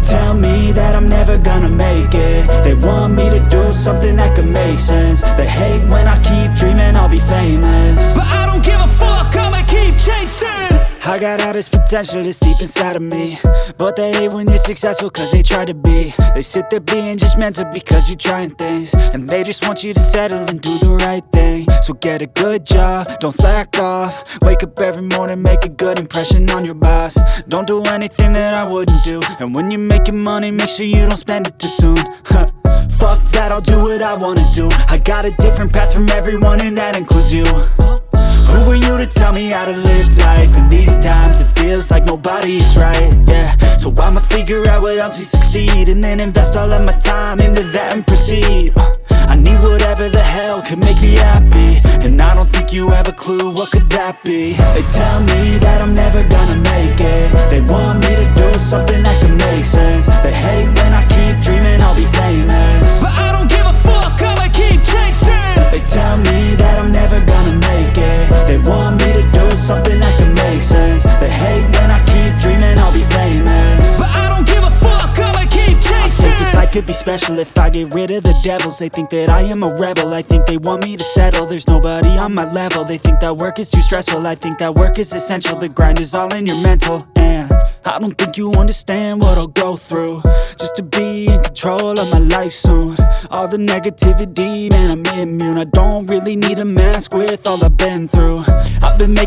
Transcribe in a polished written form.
tell me that I'm never gonna make it. They want me to do something that could make sense. They hate when I keep dreaming I'll be famous, but I don't give a fuck, I'ma keep chasing. I got all this potential that's deep inside of me, but they hate when you're successful cause they try to be. They sit there being judgmental because you're trying things, and they just want you to settle and do the right thing. So get a good job, don't slack off. Wake up every morning, make a good impression on your boss. Don't do anything that I wouldn't do, and when you're making money, make sure you don't spend it too soon. Fuck that, I'll do what I wanna do. I got a different path from everyone, and that includes you. Who are you to tell me how to live life? In these times it feels like nobody's right, yeah. So I'ma figure out what else we succeed, and then invest all of my time into that and proceed. I need whatever the hell could make me happy, and I don't think you have a clue what could that be. They tell me that I'm never gonna make it. They want me to do something that could make sense. They hate when I keep dreaming I'll be famous, but I don't give a fuck, I'ma keep chasing. They tell me that I'm never gonna make it. They want me to do something that can make sense. They hate when I keep dreaming I'll be famous, but I don't give a fuck, I'ma keep chasing. I think this life could be special if I get rid of the devils. They think that I am a rebel, I think they want me to settle. There's nobody on my level. They think that work is too stressful, I think that work is essential. The grind is all in your mental, and I don't think you understand what I'll go through just to be in control of my life soon. All the negativity, man, I'm immune. I don't really need a mask with all I've been through. I've been making